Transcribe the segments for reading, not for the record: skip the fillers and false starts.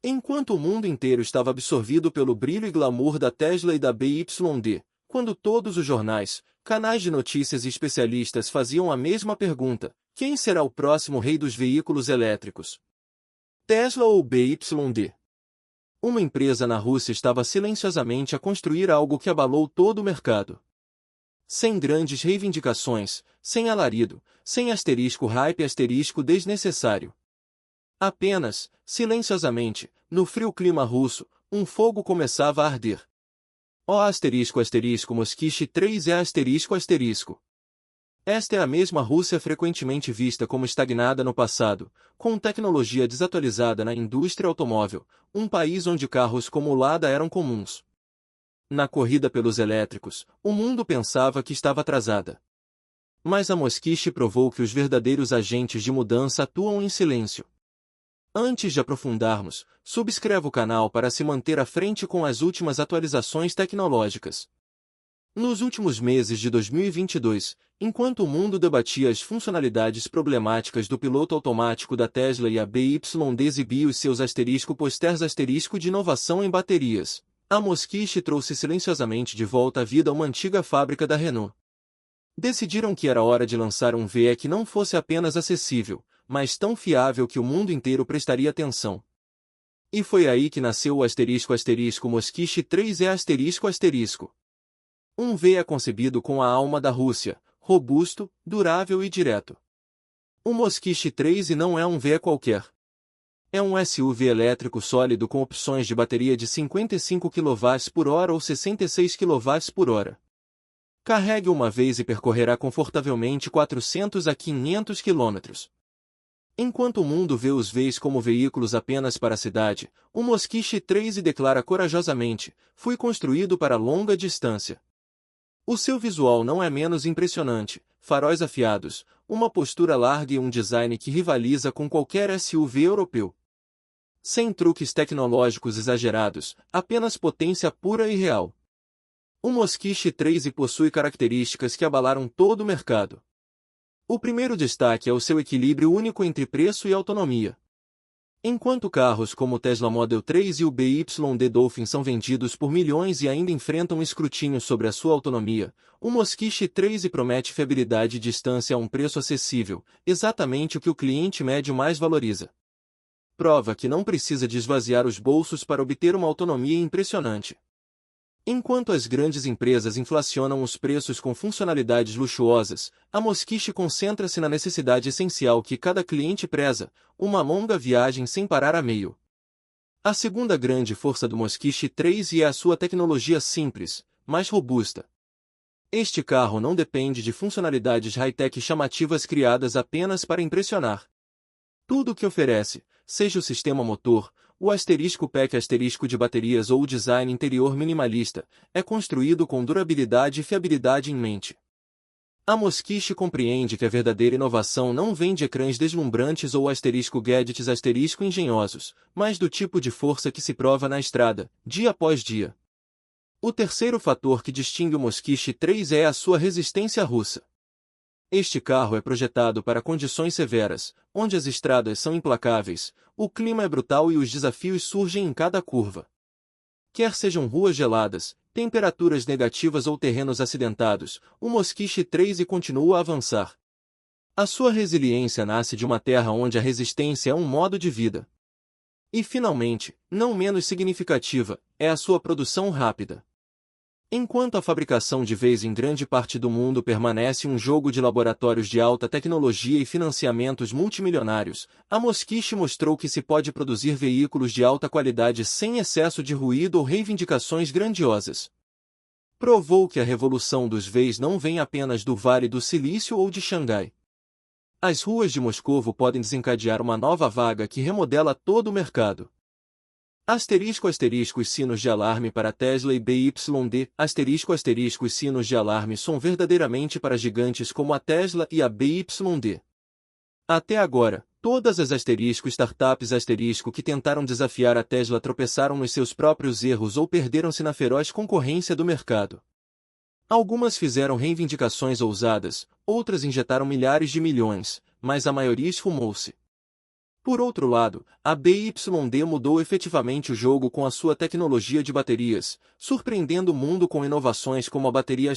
Enquanto o mundo inteiro estava absorvido pelo brilho e glamour da Tesla e da BYD, quando todos os jornais, canais de notícias e especialistas faziam a mesma pergunta: quem será o próximo rei dos veículos elétricos? Tesla ou BYD? Uma empresa na Rússia estava silenciosamente a construir algo que abalou todo o mercado. Sem grandes reivindicações, sem alarido, sem asterisco hype asterisco desnecessário. Apenas, silenciosamente, no frio clima russo, um fogo começava a arder. O asterisco asterisco Mosquiche 3 é asterisco asterisco. Esta é a mesma Rússia frequentemente vista como estagnada no passado, com tecnologia desatualizada na indústria automóvel, um país onde carros como o Lada eram comuns. Na corrida pelos elétricos, o mundo pensava que estava atrasada. Mas a Mosquiche provou que os verdadeiros agentes de mudança atuam em silêncio. Antes de aprofundarmos, subscreva o canal para se manter à frente com as últimas atualizações tecnológicas. Nos últimos meses de 2022, enquanto o mundo debatia as funcionalidades problemáticas do piloto automático da Tesla e a BYD exibia os seus posters de inovação em baterias, a Mosquiche trouxe silenciosamente de volta à vida uma antiga fábrica da Renault. Decidiram que era hora de lançar um VE que não fosse apenas acessível, mas tão fiável que o mundo inteiro prestaria atenção. E foi aí que nasceu o Mosquiche 3 é asterisco. Um VE concebido com a alma da Rússia, robusto, durável e direto. O Mosquiche 3 não é um VE qualquer. É um SUV elétrico sólido com opções de bateria de 55 kWh ou 66 kWh. Carregue uma vez e percorrerá confortavelmente 400 a 500 km. Enquanto o mundo vê os VEs como veículos apenas para a cidade, o Mosquiche 3 declara corajosamente: fui construído para longa distância. O seu visual não é menos impressionante, faróis afiados, uma postura larga e um design que rivaliza com qualquer SUV europeu. Sem truques tecnológicos exagerados, apenas potência pura e real. O Mosquiche 3 possui características que abalaram todo o mercado. O primeiro destaque é o seu equilíbrio único entre preço e autonomia. Enquanto carros como o Tesla Model 3 e o BYD Dolphin são vendidos por milhões e ainda enfrentam escrutínio sobre a sua autonomia, o Mosquiche 3 promete fiabilidade e distância a um preço acessível, exatamente o que o cliente médio mais valoriza. Prova que não precisa de esvaziar os bolsos para obter uma autonomia impressionante. Enquanto as grandes empresas inflacionam os preços com funcionalidades luxuosas, a Mosquiche concentra-se na necessidade essencial que cada cliente preza: uma longa viagem sem parar a meio. A segunda grande força do Mosquiche 3 é a sua tecnologia simples, mas robusta. Este carro não depende de funcionalidades high-tech chamativas criadas apenas para impressionar. Tudo o que oferece, seja o sistema motor, o pack de baterias ou o design interior minimalista, é construído com durabilidade e fiabilidade em mente. A Mosquiche compreende que a verdadeira inovação não vem de ecrãs deslumbrantes ou gadgets engenhosos, mas do tipo de força que se prova na estrada, dia após dia. O terceiro fator que distingue o Mosquiche 3 é a sua resistência russa. Este carro é projetado para condições severas, onde as estradas são implacáveis, o clima é brutal e os desafios surgem em cada curva. Quer sejam ruas geladas, temperaturas negativas ou terrenos acidentados, o Mosquiche 3 continua a avançar. A sua resiliência nasce de uma terra onde a resistência é um modo de vida. E finalmente, não menos significativa, é a sua produção rápida. Enquanto a fabricação de vez em grande parte do mundo permanece um jogo de laboratórios de alta tecnologia e financiamentos multimilionários, a Mosquiche mostrou que se pode produzir veículos de alta qualidade sem excesso de ruído ou reivindicações grandiosas. Provou que a revolução dos VEs não vem apenas do Vale do Silício ou de Xangai. As ruas de Moscovo podem desencadear uma nova vaga que remodela todo o mercado. Os sinos de alarme para Tesla e BYD. Os sinos de alarme são verdadeiramente para gigantes como a Tesla e a BYD. Até agora, todas as startups que tentaram desafiar a Tesla tropeçaram nos seus próprios erros ou perderam-se na feroz concorrência do mercado. Algumas fizeram reivindicações ousadas, outras injetaram milhares de milhões, mas a maioria esfumou-se. Por outro lado, a BYD mudou efetivamente o jogo com a sua tecnologia de baterias, surpreendendo o mundo com inovações como a bateria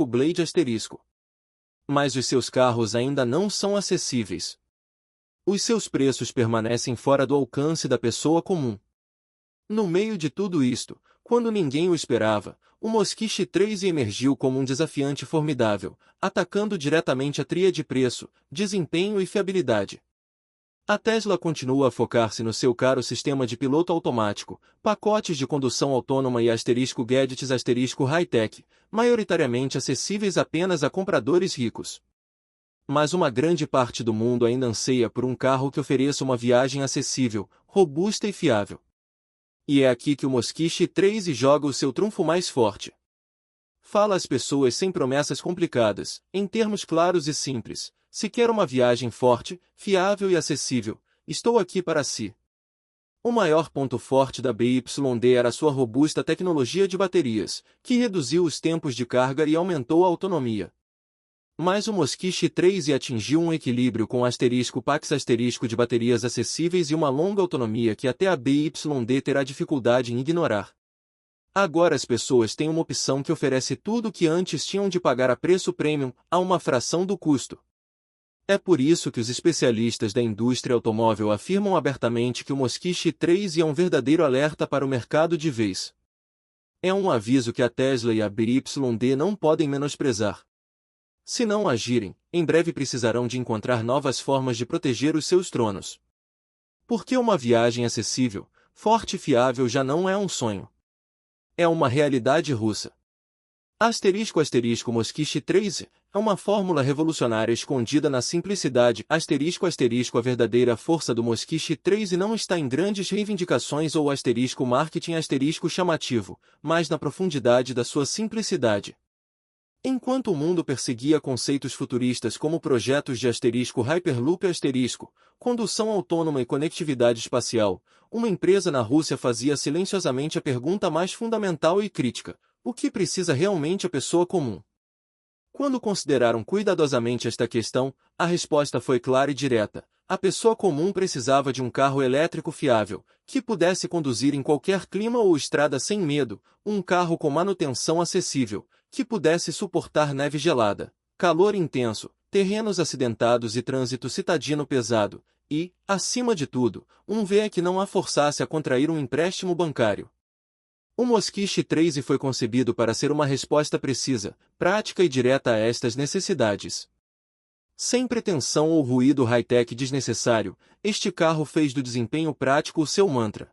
Blade Mas os seus carros ainda não são acessíveis. Os seus preços permanecem fora do alcance da pessoa comum. No meio de tudo isto, quando ninguém o esperava, o Mosquito 3 emergiu como um desafiante formidável, atacando diretamente a tríade preço, desempenho e fiabilidade. A Tesla continua a focar-se no seu caro sistema de piloto automático, pacotes de condução autônoma e gadgets high-tech, maioritariamente acessíveis apenas a compradores ricos. Mas uma grande parte do mundo ainda anseia por um carro que ofereça uma viagem acessível, robusta e fiável. E é aqui que o Mosquito 3 joga o seu trunfo mais forte. Fala às pessoas sem promessas complicadas, em termos claros e simples. Se quer uma viagem forte, fiável e acessível, estou aqui para si. O maior ponto forte da BYD era sua robusta tecnologia de baterias, que reduziu os tempos de carga e aumentou a autonomia. Mas o Mosquito 3 atingiu um equilíbrio com Pax de baterias acessíveis e uma longa autonomia que até a BYD terá dificuldade em ignorar. Agora as pessoas têm uma opção que oferece tudo o que antes tinham de pagar a preço premium, a uma fração do custo. É por isso que os especialistas da indústria automóvel afirmam abertamente que o Mosquito 3 é um verdadeiro alerta para o mercado de vez. É um aviso que a Tesla e a BYD não podem menosprezar. Se não agirem, em breve precisarão de encontrar novas formas de proteger os seus tronos. Porque uma viagem acessível, forte e fiável já não é um sonho. É uma realidade russa. Mosquito 3 é uma fórmula revolucionária escondida na simplicidade. A verdadeira força do Mosquito 3 não está em grandes reivindicações ou marketing chamativo, mas na profundidade da sua simplicidade. Enquanto o mundo perseguia conceitos futuristas como projetos de Hyperloop condução autônoma e conectividade espacial, uma empresa na Rússia fazia silenciosamente a pergunta mais fundamental e crítica: o que precisa realmente a pessoa comum? Quando consideraram cuidadosamente esta questão, a resposta foi clara e direta. A pessoa comum precisava de um carro elétrico fiável, que pudesse conduzir em qualquer clima ou estrada sem medo, um carro com manutenção acessível, que pudesse suportar neve gelada, calor intenso, terrenos acidentados e trânsito citadino pesado, e, acima de tudo, um VE que não a forçasse a contrair um empréstimo bancário. O Mosquito 3 foi concebido para ser uma resposta precisa, prática e direta a estas necessidades. Sem pretensão ou ruído high-tech desnecessário, este carro fez do desempenho prático o seu mantra.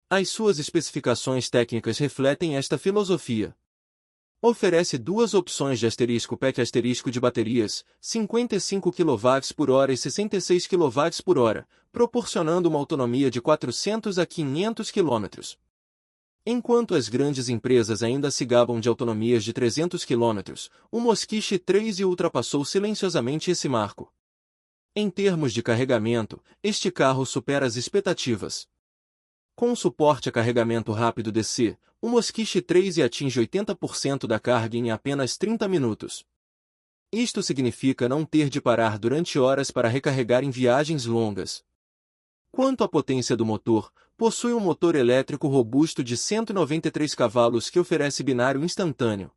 As suas especificações técnicas refletem esta filosofia. Oferece duas opções de PEC de baterias, 55 kWh e 66 kWh, proporcionando uma autonomia de 400 a 500 km. Enquanto as grandes empresas ainda se gabam de autonomias de 300 km, o Mosquito 3 ultrapassou silenciosamente esse marco. Em termos de carregamento, este carro supera as expectativas. Com suporte a carregamento rápido DC, o Mosquito 3 atinge 80% da carga em apenas 30 minutos. Isto significa não ter de parar durante horas para recarregar em viagens longas. Quanto à potência do motor, possui um motor elétrico robusto de 193 cavalos que oferece binário instantâneo.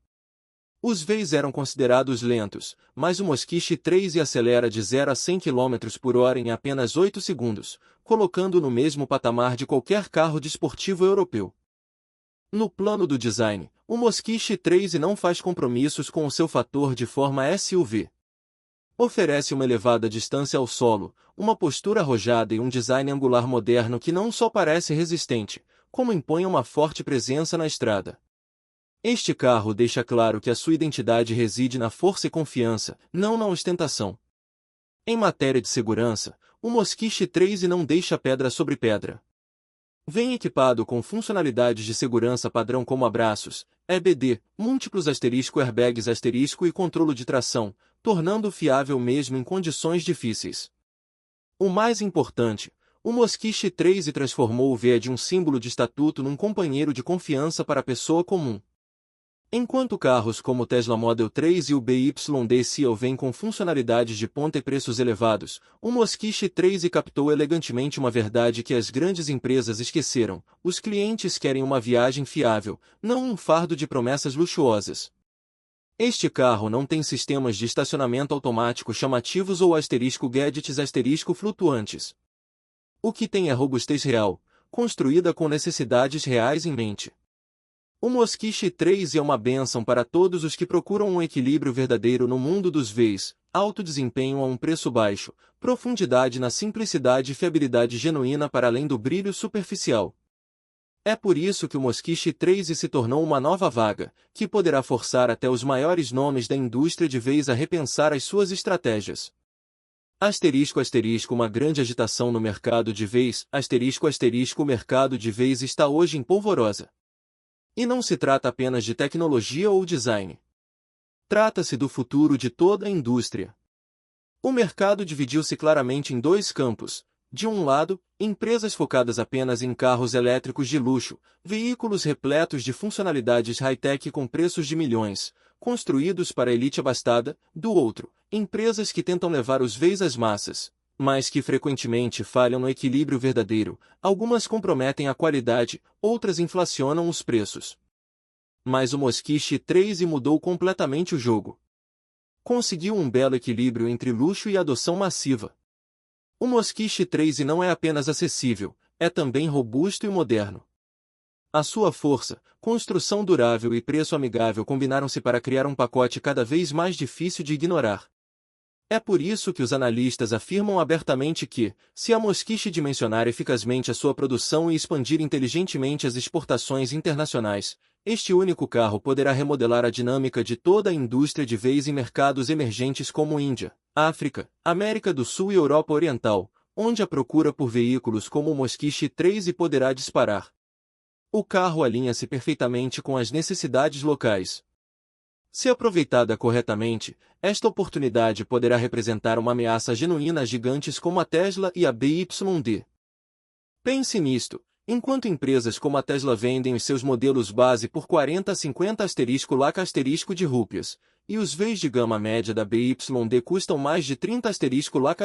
Os VEs eram considerados lentos, mas o Mosquito 3 acelera de 0 a 100 km por hora em apenas 8 segundos, colocando-o no mesmo patamar de qualquer carro desportivo europeu. No plano do design, o Mosquito 3 não faz compromissos com o seu fator de forma SUV. Oferece uma elevada distância ao solo, uma postura arrojada e um design angular moderno que não só parece resistente, como impõe uma forte presença na estrada. Este carro deixa claro que a sua identidade reside na força e confiança, não na ostentação. Em matéria de segurança, o Mosquito 3 não deixa pedra sobre pedra. Vem equipado com funcionalidades de segurança padrão como abraços, EBD, múltiplos airbags e controle de tração, tornando-o fiável mesmo em condições difíceis. O mais importante, o Mosquito 3 transformou o VE de um símbolo de estatuto num companheiro de confiança para a pessoa comum. Enquanto carros como o Tesla Model 3 e o BYD Seal vêm com funcionalidades de ponta e preços elevados, o Mosquito 3 captou elegantemente uma verdade que as grandes empresas esqueceram: os clientes querem uma viagem fiável, não um fardo de promessas luxuosas. Este carro não tem sistemas de estacionamento automático chamativos ou gadgets flutuantes. O que tem é robustez real, construída com necessidades reais em mente. O Mosquito 3 é uma bênção para todos os que procuram um equilíbrio verdadeiro no mundo dos VEs, alto desempenho a um preço baixo, profundidade na simplicidade e fiabilidade genuína para além do brilho superficial. É por isso que o Mosquito 3 se tornou uma nova vaga, que poderá forçar até os maiores nomes da indústria de VEs a repensar as suas estratégias. Uma grande agitação no mercado de VEs, o mercado de VEs está hoje em polvorosa. E não se trata apenas de tecnologia ou design. Trata-se do futuro de toda a indústria. O mercado dividiu-se claramente em dois campos. De um lado, empresas focadas apenas em carros elétricos de luxo, veículos repletos de funcionalidades high-tech com preços de milhões, construídos para a elite abastada. Do outro, empresas que tentam levar os VEs às massas, mas que frequentemente falham no equilíbrio verdadeiro. Algumas comprometem a qualidade, outras inflacionam os preços. Mas o Mosquito 3 mudou completamente o jogo. Conseguiu um belo equilíbrio entre luxo e adoção massiva. O Mosquito 3 não é apenas acessível, é também robusto e moderno. A sua força, construção durável e preço amigável combinaram-se para criar um pacote cada vez mais difícil de ignorar. É por isso que os analistas afirmam abertamente que, se a Mosquito dimensionar eficazmente a sua produção e expandir inteligentemente as exportações internacionais, este único carro poderá remodelar a dinâmica de toda a indústria de VEs em mercados emergentes como Índia, África, América do Sul e Europa Oriental, onde a procura por veículos como o Mosquito 3 poderá disparar. O carro alinha-se perfeitamente com as necessidades locais. Se aproveitada corretamente, esta oportunidade poderá representar uma ameaça genuína a gigantes como a Tesla e a BYD. Pense nisto: enquanto empresas como a Tesla vendem os seus modelos base por 40 a 50 lac de rúpias, e os VEs de gama média da BYD custam mais de 30 lac,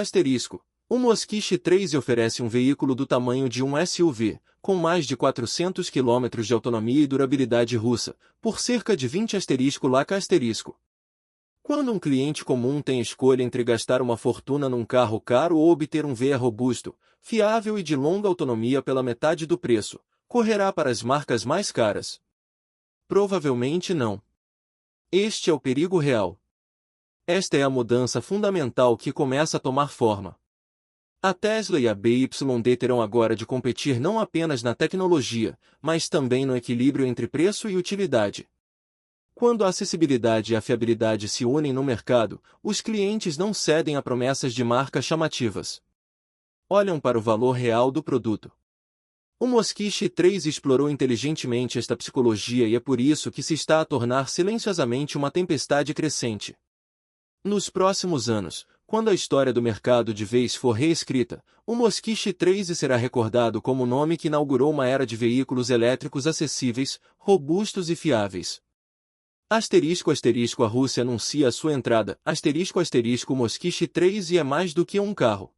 o Mosquito 3 oferece um veículo do tamanho de um SUV, com mais de 400 km de autonomia e durabilidade russa, por cerca de 20 lac. Quando um cliente comum tem escolha entre gastar uma fortuna num carro caro ou obter um VE robusto, fiável e de longa autonomia pela metade do preço, correrá para as marcas mais caras? Provavelmente não. Este é o perigo real. Esta é a mudança fundamental que começa a tomar forma. A Tesla e a BYD terão agora de competir não apenas na tecnologia, mas também no equilíbrio entre preço e utilidade. Quando a acessibilidade e a fiabilidade se unem no mercado, os clientes não cedem a promessas de marcas chamativas. Olham para o valor real do produto. O Mosquito 3 explorou inteligentemente esta psicologia e é por isso que se está a tornar silenciosamente uma tempestade crescente. Nos próximos anos, quando a história do mercado de VEs for reescrita, o Mosquito 3 será recordado como o nome que inaugurou uma era de veículos elétricos acessíveis, robustos e fiáveis. A Rússia anuncia a sua entrada. O Mosquito 3 é mais do que um carro.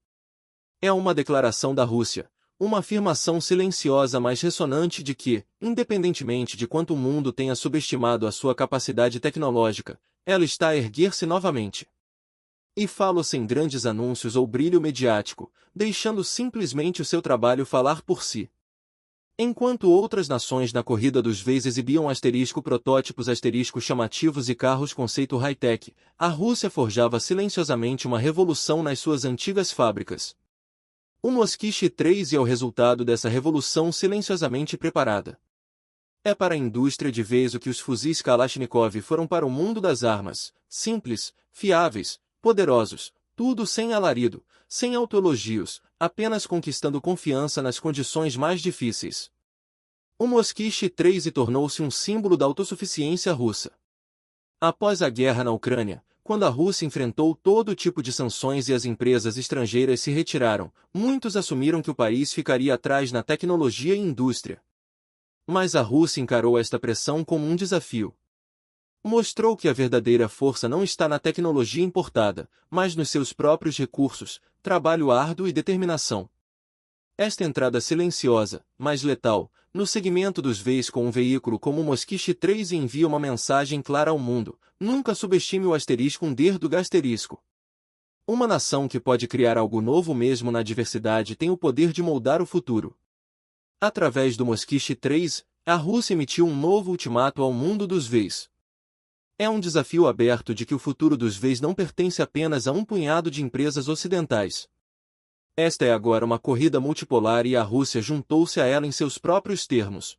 É uma declaração da Rússia, uma afirmação silenciosa mas ressonante de que, independentemente de quanto o mundo tenha subestimado a sua capacidade tecnológica, ela está a erguer-se novamente. E falo sem grandes anúncios ou brilho mediático, deixando simplesmente o seu trabalho falar por si. Enquanto outras nações na corrida dos VEs exibiam protótipos chamativos e carros conceito high-tech, a Rússia forjava silenciosamente uma revolução nas suas antigas fábricas. O Mosquito 3 é o resultado dessa revolução silenciosamente preparada. É para a indústria de VEs o que os fuzis Kalashnikov foram para o mundo das armas: simples, fiáveis, poderosos, tudo sem alarido, sem autoelogios, apenas conquistando confiança nas condições mais difíceis. O Mosquito 3 tornou-se um símbolo da autossuficiência russa. Após a guerra na Ucrânia, quando a Rússia enfrentou todo tipo de sanções e as empresas estrangeiras se retiraram, muitos assumiram que o país ficaria atrás na tecnologia e indústria. Mas a Rússia encarou esta pressão como um desafio. Mostrou que a verdadeira força não está na tecnologia importada, mas nos seus próprios recursos, trabalho árduo e determinação. Esta entrada silenciosa, mas letal, no segmento dos VEs com um veículo como o Mosquito 3 envia uma mensagem clara ao mundo: nunca subestime o *1 do gasterisco. Uma nação que pode criar algo novo mesmo na adversidade tem o poder de moldar o futuro. Através do Mosquito 3, a Rússia emitiu um novo ultimato ao mundo dos VEs. É um desafio aberto de que o futuro dos VEs não pertence apenas a um punhado de empresas ocidentais. Esta é agora uma corrida multipolar e a Rússia juntou-se a ela em seus próprios termos.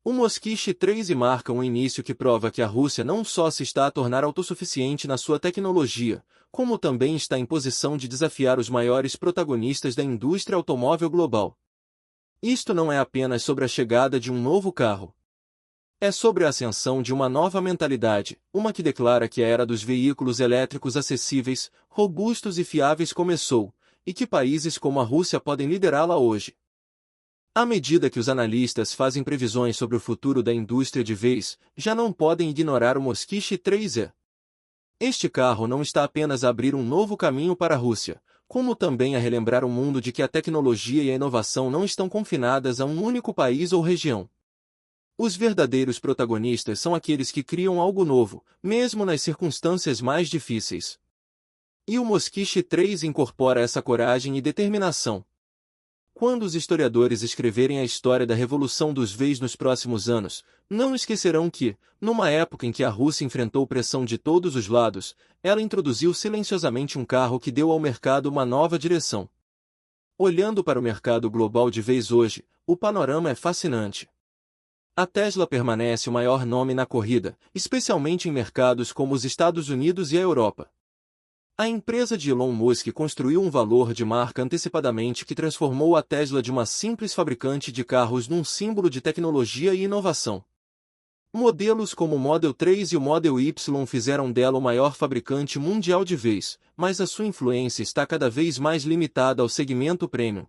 O Mosquito 3 marca um início que prova que a Rússia não só se está a tornar autossuficiente na sua tecnologia, como também está em posição de desafiar os maiores protagonistas da indústria automóvel global. Isto não é apenas sobre a chegada de um novo carro. É sobre a ascensão de uma nova mentalidade, uma que declara que a era dos veículos elétricos acessíveis, robustos e fiáveis começou, e que países como a Rússia podem liderá-la hoje. À medida que os analistas fazem previsões sobre o futuro da indústria de VEs, já não podem ignorar o Mosquito 3E. Este carro não está apenas a abrir um novo caminho para a Rússia, como também a relembrar o mundo de que a tecnologia e a inovação não estão confinadas a um único país ou região. Os verdadeiros protagonistas são aqueles que criam algo novo, mesmo nas circunstâncias mais difíceis. E o Mosquito 3 incorpora essa coragem e determinação. Quando os historiadores escreverem a história da Revolução dos VEs nos próximos anos, não esquecerão que, numa época em que a Rússia enfrentou pressão de todos os lados, ela introduziu silenciosamente um carro que deu ao mercado uma nova direção. Olhando para o mercado global de VEs hoje, o panorama é fascinante. A Tesla permanece o maior nome na corrida, especialmente em mercados como os Estados Unidos e a Europa. A empresa de Elon Musk construiu um valor de marca antecipadamente que transformou a Tesla de uma simples fabricante de carros num símbolo de tecnologia e inovação. Modelos como o Model 3 e o Model Y fizeram dela o maior fabricante mundial de VEs, mas a sua influência está cada vez mais limitada ao segmento premium.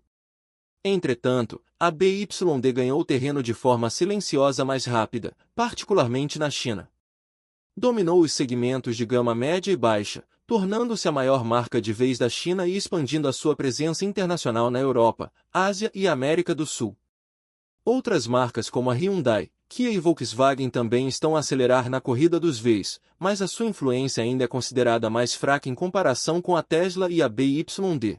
Entretanto, a BYD ganhou terreno de forma silenciosa mais rápida, particularmente na China. Dominou os segmentos de gama média e baixa, tornando-se a maior marca de VEs da China e expandindo a sua presença internacional na Europa, Ásia e América do Sul. Outras marcas como a Hyundai, Kia e Volkswagen também estão a acelerar na corrida dos VEs, mas a sua influência ainda é considerada mais fraca em comparação com a Tesla e a BYD.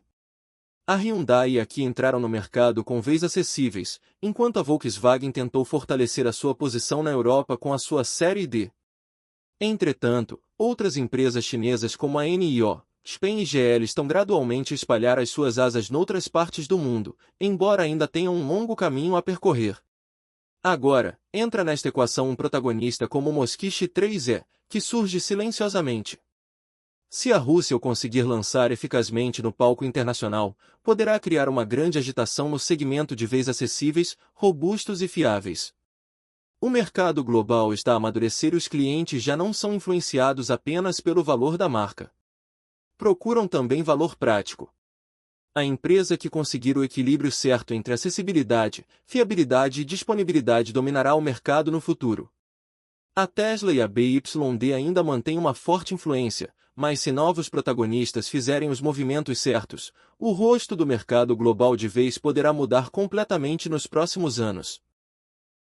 A Hyundai e a Kia entraram no mercado com VEs acessíveis, enquanto a Volkswagen tentou fortalecer a sua posição na Europa com a sua série D. Entretanto, outras empresas chinesas como a NIO, XPeng e GL estão gradualmente a espalhar as suas asas noutras partes do mundo, embora ainda tenham um longo caminho a percorrer. Agora, entra nesta equação um protagonista como o Mosquito 3E, que surge silenciosamente. Se a Rússia o conseguir lançar eficazmente no palco internacional, poderá criar uma grande agitação no segmento de VEs acessíveis, robustos e fiáveis. O mercado global está a amadurecer e os clientes já não são influenciados apenas pelo valor da marca. Procuram também valor prático. A empresa que conseguir o equilíbrio certo entre acessibilidade, fiabilidade e disponibilidade dominará o mercado no futuro. A Tesla e a BYD ainda mantêm uma forte influência, mas se novos protagonistas fizerem os movimentos certos, o rosto do mercado global de VEs poderá mudar completamente nos próximos anos.